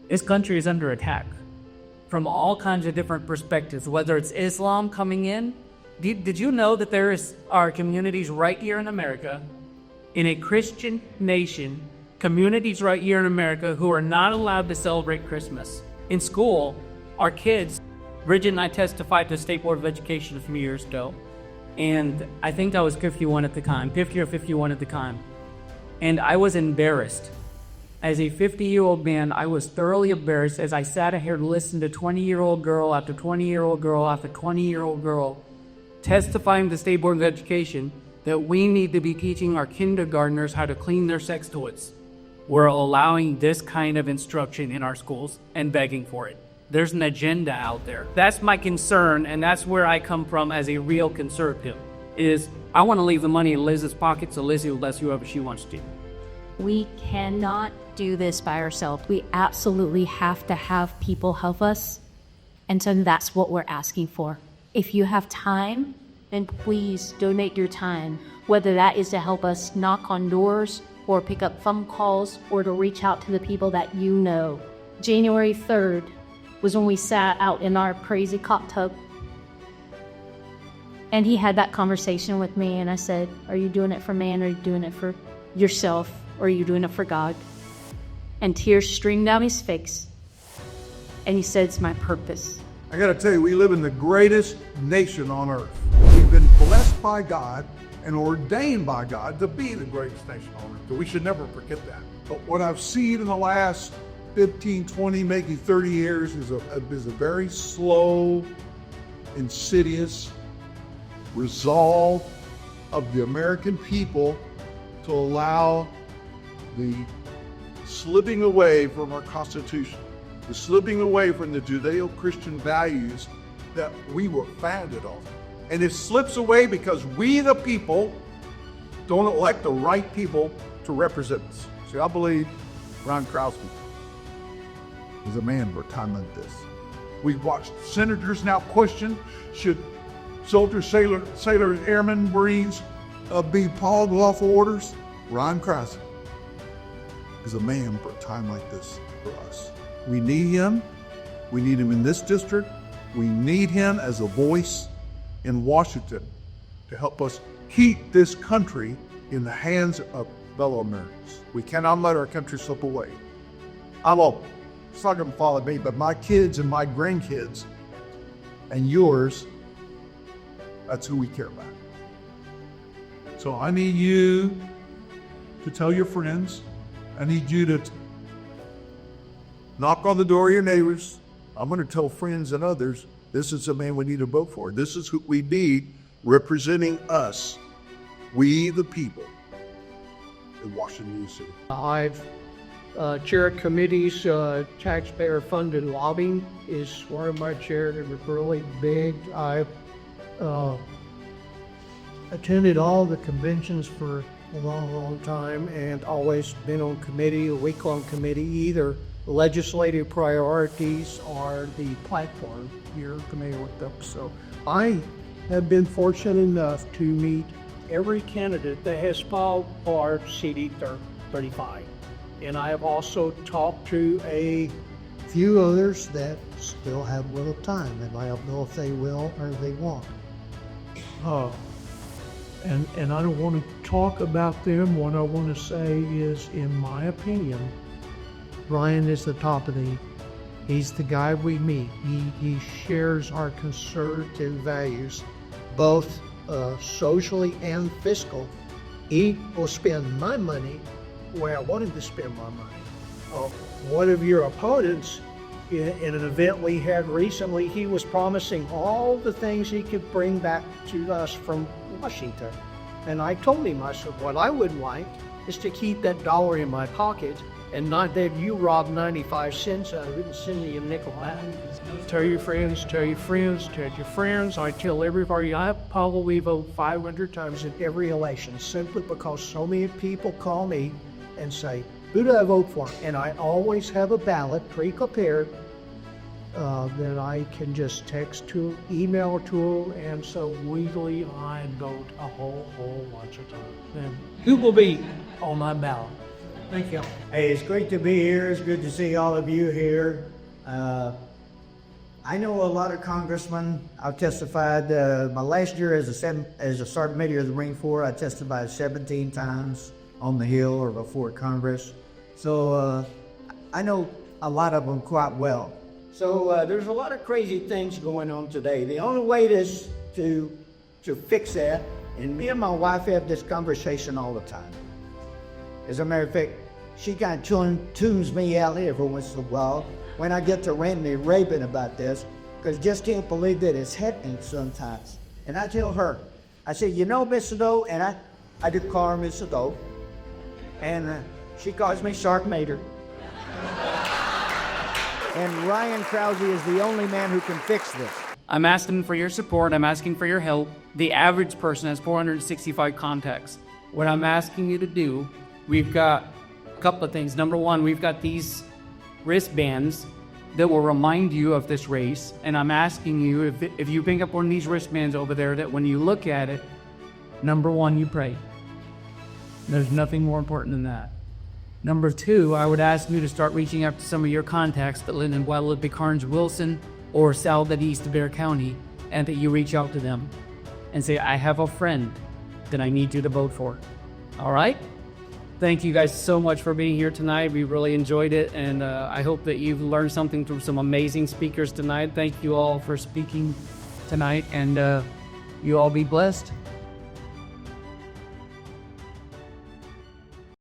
This country is under attack from all kinds of different perspectives, whether it's Islam coming in. Did you know that are communities right here in America, in a Christian nation, communities right here in America who are not allowed to celebrate Christmas? In school, our kids, Bridget and I testified to the State Board of Education a few years ago, and I think I was 51 at the time, 50 or 51 at the time, and I was embarrassed. As a 50-year-old man, I was thoroughly embarrassed as I sat here and listened to 20-year-old girl after 20-year-old girl after 20-year-old girl testifying to the State Board of Education that we need to be teaching our kindergartners how to clean their sex toys. We're allowing this kind of instruction in our schools and begging for it. There's an agenda out there. That's my concern, and that's where I come from as a real conservative, is I want to leave the money in Liz's pocket so Lizzie will bless whoever she wants to. We cannot do this by ourselves. We absolutely have to have people help us, and so that's what we're asking for. If you have time, then please donate your time, whether that is to help us knock on doors or pick up phone calls or to reach out to the people that you know. January 3rd was when we sat out in our crazy hot tub, and he had that conversation with me, and I said, are you doing it for man, or are you doing it for yourself, or are you doing it for God? And tears streamed down his face, and he said, it's my purpose. I gotta tell you, we live in the greatest nation on earth. We've been blessed by God and ordained by God to be the greatest nation on earth. So we should never forget that. But what I've seen in the last 15, 20, maybe 30 years is a very slow, insidious resolve of the American people to allow the slipping away from our Constitution, the slipping away from the Judeo-Christian values that we were founded on. And it slips away because we, the people, don't elect the right people to represent us. See, I believe Ron Krause is a man for a time like this. We've watched senators now question, should soldiers, sailors, airmen, Marines be followed lawful orders? Ron Krause is a man for a time like this for us. We need him. We need him in this district. We need him as a voice in Washington to help us keep this country in the hands of fellow Americans. We cannot let our country slip away. It's not going to follow me, but my kids and my grandkids and yours, that's who we care about. So I need you to tell your friends. I need you to knock on the door of your neighbors. I'm going to tell friends and others, this is the man we need to vote for. This is who we need representing us, we the people in Washington, D.C. I've chaired committees. Taxpayer-funded lobbying is one of my chairs. It was really big. I've attended all the conventions for a long time and always been on committee, a week-long committee, either legislative priorities or the platform. You're familiar with them. So I have been fortunate enough to meet every candidate that has filed for CD 35. And I have also talked to a few others that still have little time, and I don't know if they will or they won't. And I don't want to talk about them. What I want to say is, in my opinion, Brian is the top of the. He's the guy we meet. He shares our conservative values, both socially and fiscal. He will spend my money where I want him to spend my money. One of your opponents, in an event we had recently, he was promising all the things he could bring back to us from Washington. And I told him, I said, what I would like is to keep that dollar in my pocket and not that you rob 95 cents out of it and send me a nickel back. Tell your friends, tell your friends, tell your friends. I tell everybody I probably vote 500 times in every election simply because so many people call me and say, who do I vote for? And I always have a ballot pre-prepared that I can just text to, email to them, and so legally I vote a whole bunch of times. And who will be on my ballot? Thank you. Hey, it's great to be here. It's good to see all of you here. I know a lot of congressmen. I've testified my last year as a Sergeant Major of the Marine Corps. I testified 17 times on the Hill or before Congress. So I know a lot of them quite well. So there's a lot of crazy things going on today. The only way to fix that, and me and my wife have this conversation all the time. As a matter of fact, she kind of tunes me out every once in a while when I get to ranting and raving about this, because just can't believe that it's happening sometimes. And I tell her, I say, you know, Miss Doe, and I do call her Miss Doe, and she calls me Sergeant Major. And Ryan Krause is the only man who can fix this. I'm asking for your support. I'm asking for your help. The average person has 465 contacts. What I'm asking you to do, we've got a couple of things. Number one, we've got these wristbands that will remind you of this race. And I'm asking you, if you pick up one of these wristbands over there, that when you look at it, number one, you pray. There's nothing more important than that. Number two, I would ask you to start reaching out to some of your contacts that live in Guadalupe, Carnes, Wilson, or south at East of Bear County, and that you reach out to them and say, I have a friend that I need you to vote for. All right? Thank you guys so much for being here tonight. We really enjoyed it, and I hope that you've learned something from some amazing speakers tonight. Thank you all for speaking tonight, and you all be blessed.